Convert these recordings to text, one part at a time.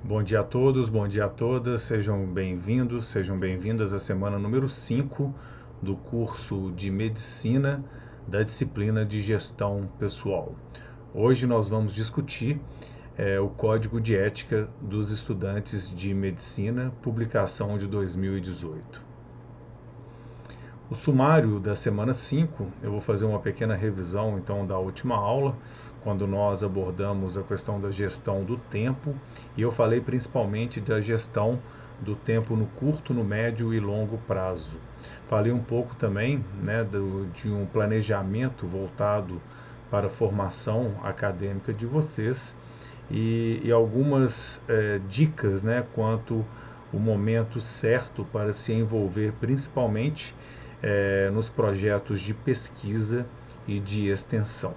Bom dia a todos, bom dia a todas, sejam bem-vindos, sejam bem-vindas à semana número 5 do curso de Medicina da disciplina de Gestão Pessoal. Hoje nós vamos discutir o Código de Ética dos Estudantes de Medicina, publicação de 2018. O sumário da semana 5, eu vou fazer uma pequena revisão então da última aula, quando nós abordamos a questão da gestão do tempo, e eu falei principalmente da gestão do tempo no curto, no médio e longo prazo. Falei um pouco também de um planejamento voltado para a formação acadêmica de vocês e algumas dicas quanto o momento certo para se envolver principalmente nos projetos de pesquisa e de extensão.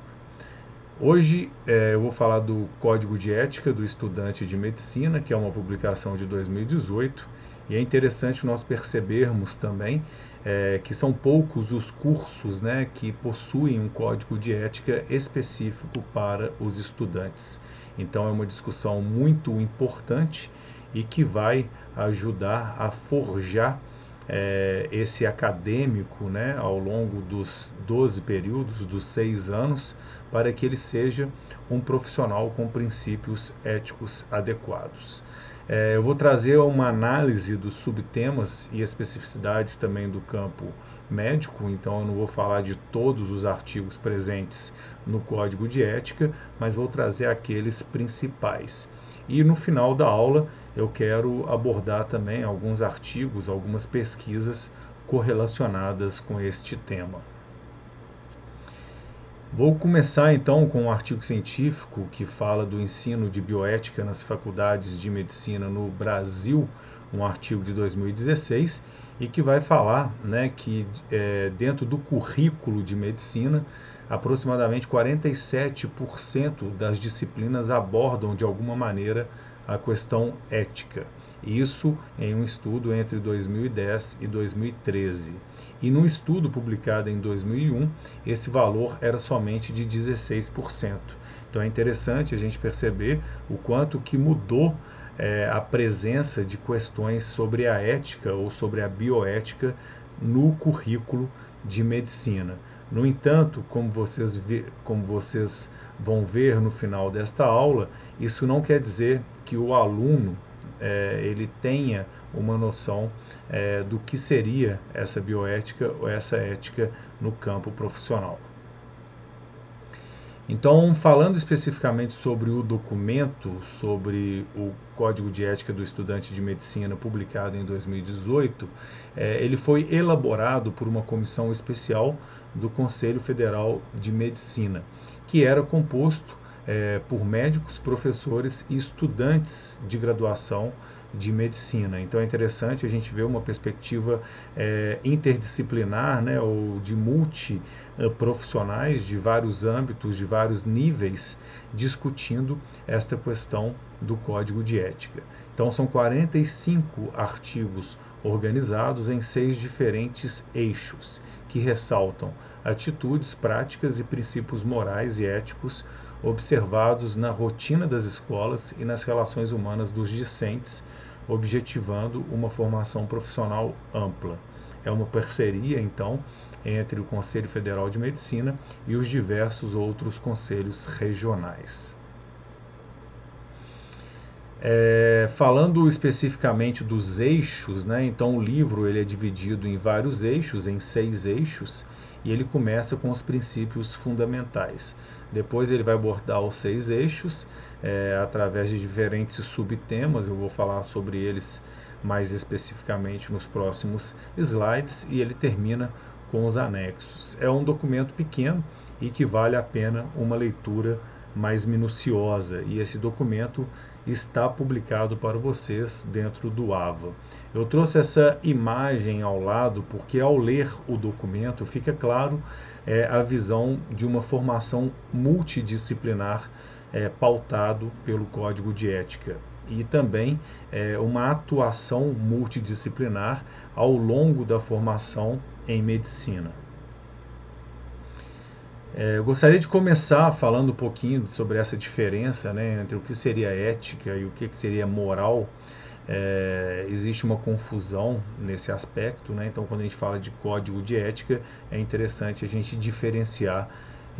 Hoje eu vou falar do Código de Ética do Estudante de Medicina, que é uma publicação de 2018, e é interessante nós percebermos também que são poucos os cursos que possuem um código de ética específico para os estudantes. Então é uma discussão muito importante e que vai ajudar a forjar esse acadêmico ao longo dos 12 períodos, dos 6 anos, para que ele seja um profissional com princípios éticos adequados. Eu vou trazer uma análise dos subtemas e especificidades também do campo médico, então eu não vou falar de todos os artigos presentes no Código de Ética, mas vou trazer aqueles principais. E no final da aula eu quero abordar também alguns artigos, algumas pesquisas correlacionadas com este tema. Vou começar então com um artigo científico que fala do ensino de bioética nas faculdades de medicina no Brasil, um artigo de 2016, e que vai falar que dentro do currículo de medicina, aproximadamente 47% das disciplinas abordam de alguma maneira a questão ética. Isso em um estudo entre 2010 e 2013. E num estudo publicado em 2001, esse valor era somente de 16%. Então é interessante a gente perceber o quanto que mudou a presença de questões sobre a ética ou sobre a bioética no currículo de medicina. No entanto, como vocês vão ver no final desta aula, isso não quer dizer que o aluno ele tenha uma noção do que seria essa bioética ou essa ética no campo profissional. Então, falando especificamente sobre o documento, sobre o Código de Ética do Estudante de Medicina, publicado em 2018, ele foi elaborado por uma comissão especial do Conselho Federal de Medicina, que era composto por médicos, professores e estudantes de graduação de medicina. Então é interessante a gente ver uma perspectiva interdisciplinar, ou de multiprofissionais de vários âmbitos, de vários níveis, discutindo esta questão do Código de Ética. Então são 45 artigos organizados em 6 diferentes eixos, que ressaltam atitudes, práticas e princípios morais e éticos observados na rotina das escolas e nas relações humanas dos discentes, objetivando uma formação profissional ampla. É uma parceria, então, entre o Conselho Federal de Medicina e os diversos outros conselhos regionais. Falando especificamente dos eixos, então o livro ele é dividido em vários eixos, em 6 eixos, e ele começa com os princípios fundamentais. Depois ele vai abordar os 6 eixos através de diferentes subtemas, eu vou falar sobre eles mais especificamente nos próximos slides, e ele termina com os anexos. É um documento pequeno e que vale a pena uma leitura mais minuciosa, e esse documento está publicado para vocês dentro do AVA. Eu trouxe essa imagem ao lado porque ao ler o documento fica claro a visão de uma formação multidisciplinar pautado pelo Código de Ética e também uma atuação multidisciplinar ao longo da formação em medicina. Eu gostaria de começar falando um pouquinho sobre essa diferença, né, entre o que seria ética e o que seria moral. Existe uma confusão nesse aspecto, né? Então, quando a gente fala de código de ética, é interessante a gente diferenciar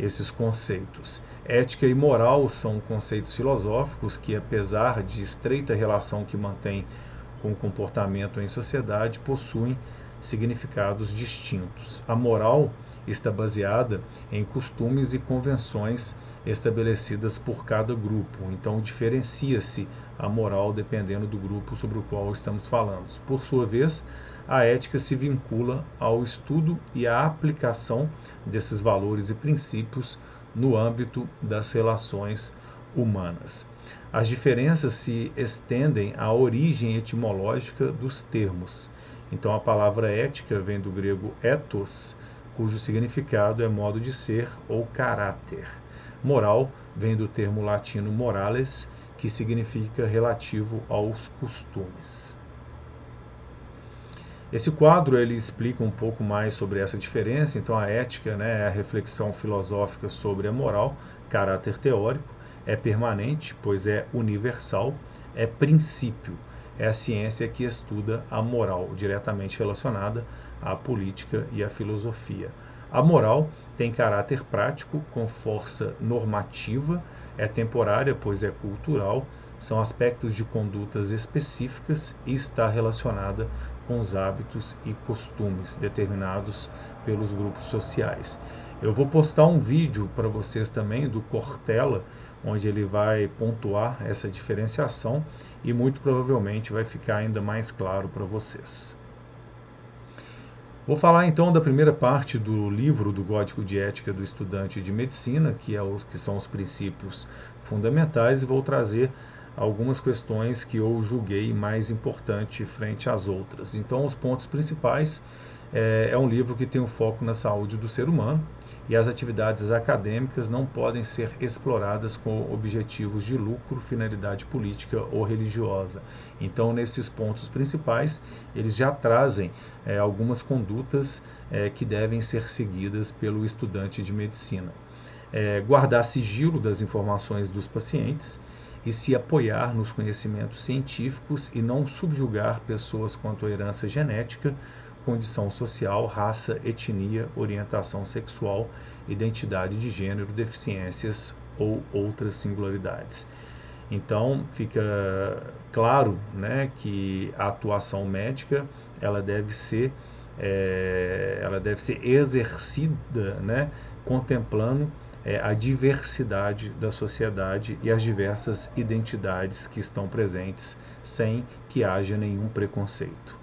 esses conceitos. Ética e moral são conceitos filosóficos que, apesar de estreita relação que mantêm com o comportamento em sociedade, possuem significados distintos. A moral está baseada em costumes e convenções estabelecidas por cada grupo. Então, diferencia-se a moral dependendo do grupo sobre o qual estamos falando. Por sua vez, a ética se vincula ao estudo e à aplicação desses valores e princípios no âmbito das relações humanas. As diferenças se estendem à origem etimológica dos termos. Então, a palavra ética vem do grego ethos, cujo significado é modo de ser ou caráter. Moral vem do termo latino morales, que significa relativo aos costumes. Esse quadro ele explica um pouco mais sobre essa diferença. Então, a ética, né, é a reflexão filosófica sobre a moral, caráter teórico, é permanente, pois é universal, é princípio, é a ciência que estuda a moral, diretamente relacionada à política e à filosofia. A moral tem caráter prático, com força normativa, é temporária, pois é cultural, são aspectos de condutas específicas e está relacionada com os hábitos e costumes determinados pelos grupos sociais. Eu vou postar um vídeo para vocês também do Cortella, onde ele vai pontuar essa diferenciação e muito provavelmente vai ficar ainda mais claro para vocês. Vou falar então da primeira parte do livro do Código de Ética do Estudante de Medicina, que são os princípios fundamentais, e vou trazer algumas questões que eu julguei mais importante frente às outras. Então, os pontos principais é um livro que tem um foco na saúde do ser humano e as atividades acadêmicas não podem ser exploradas com objetivos de lucro, finalidade política ou religiosa. Então, nesses pontos principais, eles já trazem algumas condutas que devem ser seguidas pelo estudante de medicina. Guardar sigilo das informações dos pacientes e se apoiar nos conhecimentos científicos e não subjugar pessoas quanto à herança genética, condição social, raça, etnia, orientação sexual, identidade de gênero, deficiências ou outras singularidades. Então, fica claro, né, que a atuação médica ela deve ser exercida, né, contemplando a diversidade da sociedade e as diversas identidades que estão presentes, sem que haja nenhum preconceito.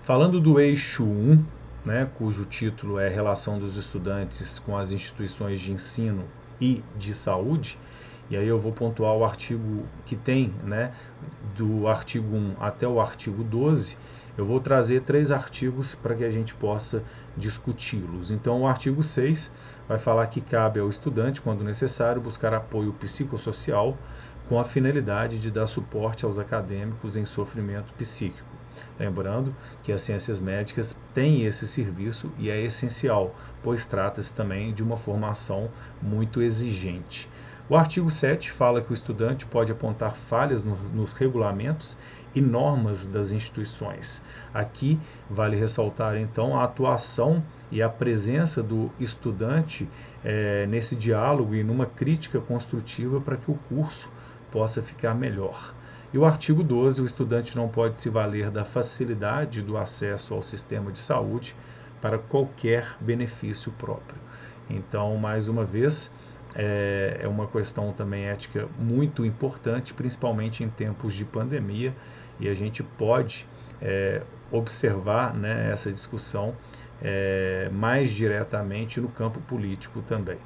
Falando do eixo 1, né, cujo título é Relação dos Estudantes com as Instituições de Ensino e de Saúde, e aí eu vou pontuar o artigo que tem, né, do artigo 1 até o artigo 12, eu vou trazer 3 artigos para que a gente possa discuti-los. Então, o artigo 6 vai falar que cabe ao estudante, quando necessário, buscar apoio psicossocial com a finalidade de dar suporte aos acadêmicos em sofrimento psíquico. Lembrando que as ciências médicas têm esse serviço e é essencial, pois trata-se também de uma formação muito exigente. O artigo 7 fala que o estudante pode apontar falhas nos regulamentos e normas das instituições. Aqui vale ressaltar então a atuação e a presença do estudante nesse diálogo e numa crítica construtiva para que o curso possa ficar melhor. E o artigo 12, o estudante não pode se valer da facilidade do acesso ao sistema de saúde para qualquer benefício próprio. Então, mais uma vez, é uma questão também ética muito importante, principalmente em tempos de pandemia, e a gente pode observar, né, essa discussão mais diretamente no campo político também.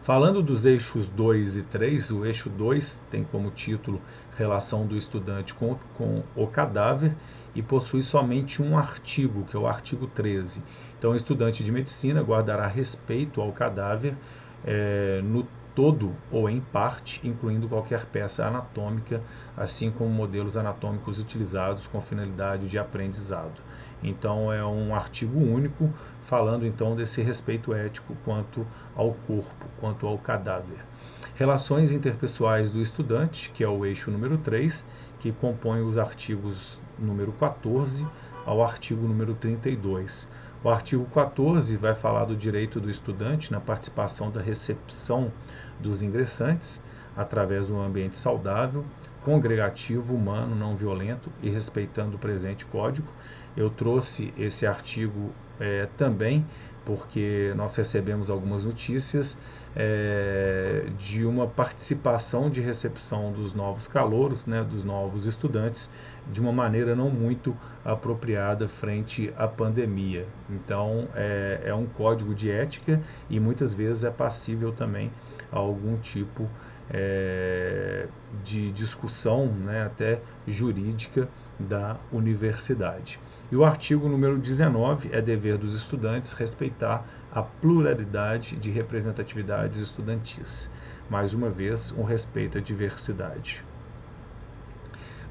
Falando dos eixos 2 e 3, o eixo 2 tem como título Relação do Estudante com o Cadáver e possui somente um artigo, que é o artigo 13. Então, o estudante de medicina guardará respeito ao cadáver no todo ou em parte, incluindo qualquer peça anatômica, assim como modelos anatômicos utilizados com finalidade de aprendizado. Então é um artigo único falando então desse respeito ético quanto ao corpo, quanto ao cadáver. Relações interpessoais do estudante, que é o eixo número 3, que compõe os artigos número 14 ao artigo número 32. O artigo 14 vai falar do direito do estudante na participação da recepção dos ingressantes através de um ambiente saudável, congregativo, humano, não violento e respeitando o presente código. Eu trouxe esse artigo também porque nós recebemos algumas notícias de uma participação de recepção dos novos calouros, né, dos novos estudantes, de uma maneira não muito apropriada frente à pandemia. Então, é um código de ética e muitas vezes é passível também a algum tipo de discussão, né, até jurídica da universidade. E o artigo número 19 é dever dos estudantes respeitar a pluralidade de representatividades estudantis. Mais uma vez, um respeito à diversidade.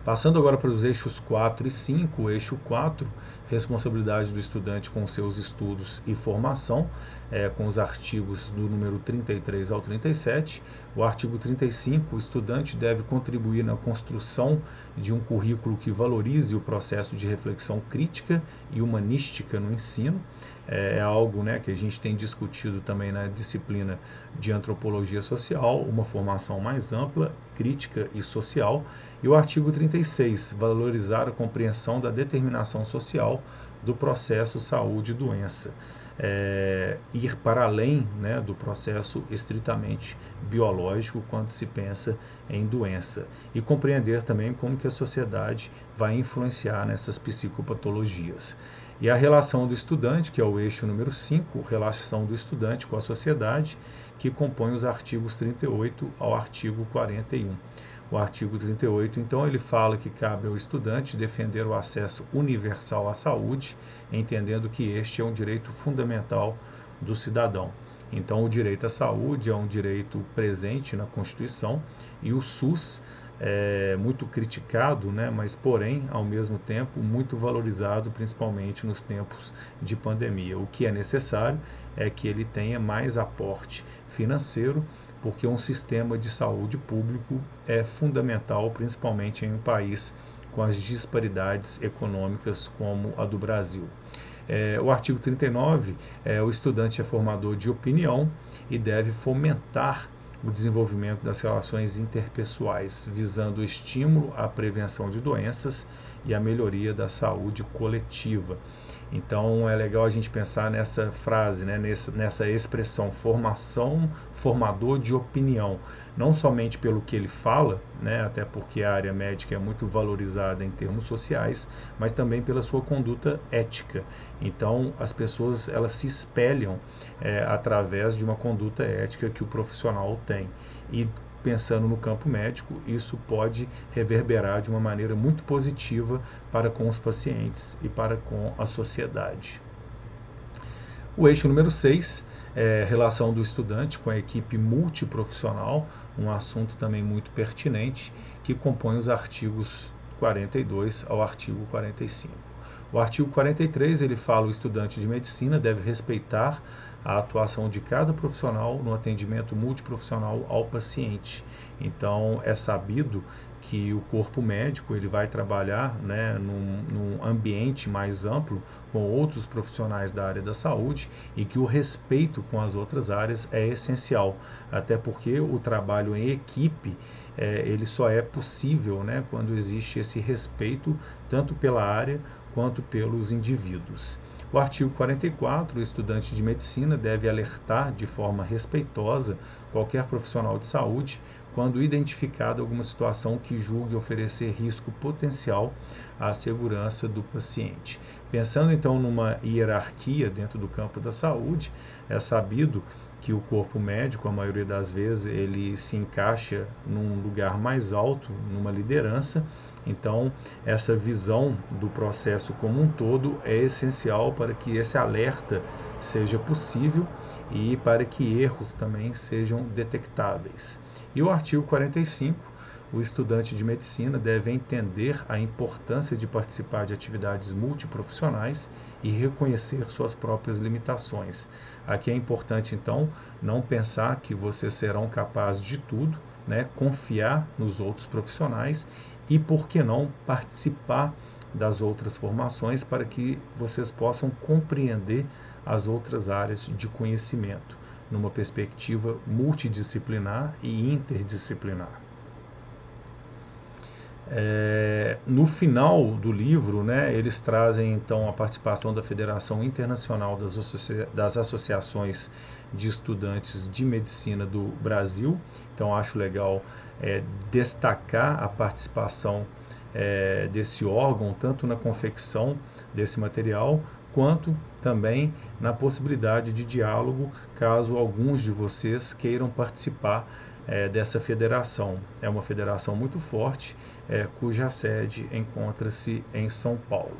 Passando agora para os eixos 4 e 5, o eixo 4, responsabilidade do estudante com seus estudos e formação, com os artigos do número 33 ao 37. O artigo 35, o estudante deve contribuir na construção de um currículo que valorize o processo de reflexão crítica e humanística no ensino. É algo, né, que a gente tem discutido também na disciplina de antropologia social, uma formação mais ampla, crítica e social. E o artigo 36, valorizar a compreensão da determinação social do processo saúde e doença. Ir para além, né, do processo estritamente biológico quando se pensa em doença e compreender também como que a sociedade vai influenciar nessas psicopatologias. E a relação do estudante, que é o eixo número 5, relação do estudante com a sociedade, que compõe os artigos 38 ao artigo 41. O artigo 38, então, ele fala que cabe ao estudante defender o acesso universal à saúde, entendendo que este é um direito fundamental do cidadão. Então, o direito à saúde é um direito presente na Constituição e o SUS é muito criticado, né, mas, porém, ao mesmo tempo, muito valorizado, principalmente nos tempos de pandemia. O que é necessário é que ele tenha mais aporte financeiro, porque um sistema de saúde público é fundamental, principalmente em um país com as disparidades econômicas como a do Brasil. O artigo 39, o estudante é formador de opinião e deve fomentar o desenvolvimento das relações interpessoais, visando o estímulo à prevenção de doenças e a melhoria da saúde coletiva. Então é legal a gente pensar nessa frase, né, nessa expressão, formador de opinião, não somente pelo que ele fala, né, até porque a área médica é muito valorizada em termos sociais, mas também pela sua conduta ética. Então as pessoas elas se espelham através de uma conduta ética que o profissional tem. E pensando no campo médico, isso pode reverberar de uma maneira muito positiva para com os pacientes e para com a sociedade. O eixo número 6 é relação do estudante com a equipe multiprofissional, um assunto também muito pertinente, que compõe os artigos 42 ao artigo 45. O artigo 43, ele fala: o estudante de medicina deve respeitar a atuação de cada profissional no atendimento multiprofissional ao paciente. Então, é sabido que o corpo médico ele vai trabalhar, né, num ambiente mais amplo com outros profissionais da área da saúde e que o respeito com as outras áreas é essencial, até porque o trabalho em equipe ele só é possível, né, quando existe esse respeito tanto pela área quanto pelos indivíduos. O artigo 44, o estudante de medicina deve alertar de forma respeitosa qualquer profissional de saúde quando identificada alguma situação que julgue oferecer risco potencial à segurança do paciente. Pensando então numa hierarquia dentro do campo da saúde, é sabido que o corpo médico, a maioria das vezes, ele se encaixa num lugar mais alto, numa liderança. Então, essa visão do processo como um todo é essencial para que esse alerta seja possível e para que erros também sejam detectáveis. E o artigo 45, o estudante de medicina deve entender a importância de participar de atividades multiprofissionais e reconhecer suas próprias limitações. Aqui é importante, então, não pensar que vocês serão capazes de tudo, né? Confiar nos outros profissionais e, por que não, participar das outras formações para que vocês possam compreender as outras áreas de conhecimento, numa perspectiva multidisciplinar e interdisciplinar. No final do livro, né, eles trazem então a participação da Federação Internacional das Associações de Estudantes de Medicina do Brasil. Então acho legal destacar a participação desse órgão, tanto na confecção desse material, quanto também na possibilidade de diálogo, caso alguns de vocês queiram participar dessa federação. É uma federação muito forte, cuja sede encontra-se em São Paulo.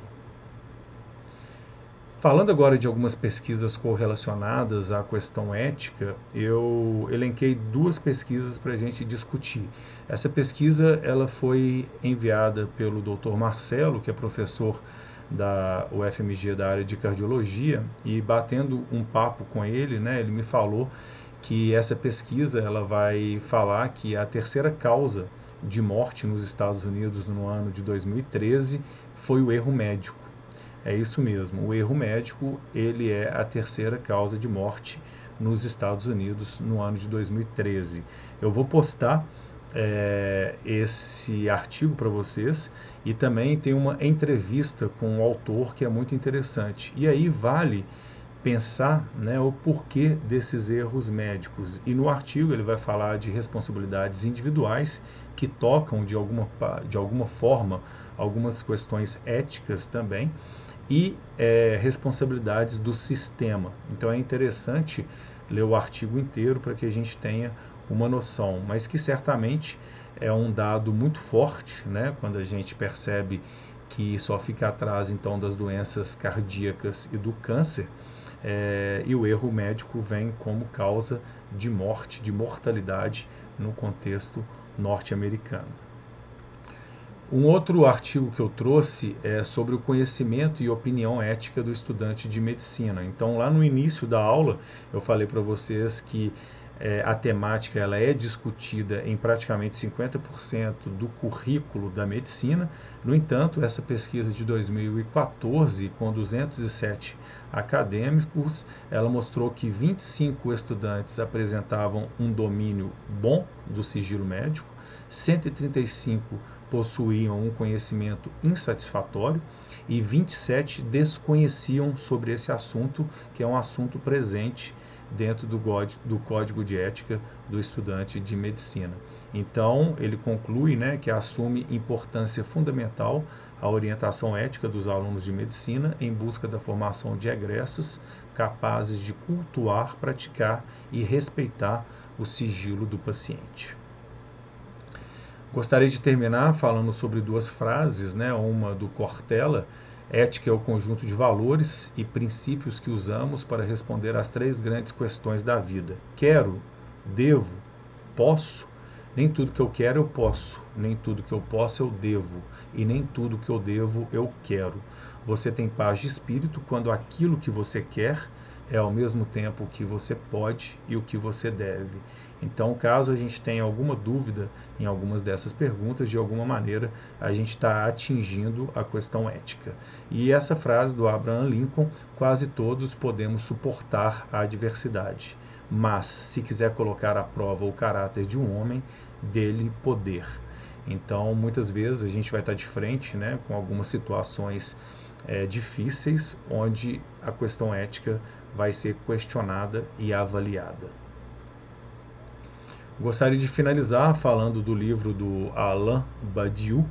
Falando agora de algumas pesquisas correlacionadas à questão ética, eu elenquei duas pesquisas para a gente discutir. Essa pesquisa ela foi enviada pelo Dr. Marcelo, que é professor da UFMG da área de cardiologia, e batendo um papo com ele, né, ele me falou que essa pesquisa ela vai falar que a terceira causa de morte nos Estados Unidos no ano de 2013 foi o erro médico. É isso mesmo, o erro médico ele é a terceira causa de morte nos Estados Unidos no ano de 2013. Eu vou postar esse artigo para vocês e também tem uma entrevista com o autor que é muito interessante. E aí vale pensar, né, o porquê desses erros médicos. E no artigo ele vai falar de responsabilidades individuais que tocam de alguma forma algumas questões éticas também e responsabilidades do sistema. Então é interessante ler o artigo inteiro para que a gente tenha uma noção, mas que certamente é um dado muito forte, né, quando a gente percebe que só fica atrás então das doenças cardíacas e do câncer, e o erro médico vem como causa de morte, de mortalidade no contexto norte-americano. Um outro artigo que eu trouxe é sobre o conhecimento e opinião ética do estudante de medicina. Então, lá no início da aula, eu falei para vocês que a temática ela é discutida em praticamente 50% do currículo da medicina. No entanto, essa pesquisa de 2014, com 207 acadêmicos, ela mostrou que 25 estudantes apresentavam um domínio bom do sigilo médico, 135 possuíam um conhecimento insatisfatório e 27 desconheciam sobre esse assunto, que é um assunto presente dentro do Código de Ética do Estudante de Medicina. Então, ele conclui, né, que assume importância fundamental a orientação ética dos alunos de medicina em busca da formação de egressos capazes de cultuar, praticar e respeitar o sigilo do paciente. Gostaria de terminar falando sobre duas frases, né? Uma do Cortella: ética é o conjunto de valores e princípios que usamos para responder às três grandes questões da vida. Quero, devo, posso? Nem tudo que eu quero eu posso, nem tudo que eu posso eu devo, e nem tudo que eu devo eu quero. Você tem paz de espírito quando aquilo que você quer é ao mesmo tempo o que você pode e o que você deve. Então, caso a gente tenha alguma dúvida em algumas dessas perguntas, de alguma maneira a gente está atingindo a questão ética. E essa frase do Abraham Lincoln: quase todos podemos suportar a adversidade, mas se quiser colocar à prova o caráter de um homem, dele poder. Então, muitas vezes a gente vai estar de frente, né, com algumas situações difíceis, onde a questão ética vai ser questionada e avaliada. Gostaria de finalizar falando do livro do Alain Badiou,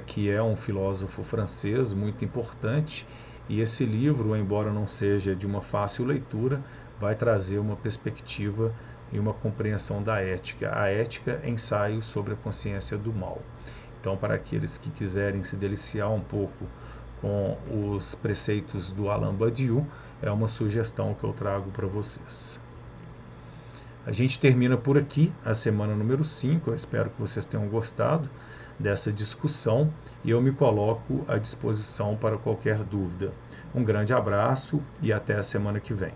que é um filósofo francês muito importante, e esse livro, embora não seja de uma fácil leitura, vai trazer uma perspectiva e uma compreensão da ética. A ética é ensaio sobre a consciência do mal. Então, para aqueles que quiserem se deliciar um pouco com os preceitos do Alain Badiou, é uma sugestão que eu trago para vocês. A gente termina por aqui a semana número 5. Eu espero que vocês tenham gostado dessa discussão e eu me coloco à disposição para qualquer dúvida. Um grande abraço e até a semana que vem.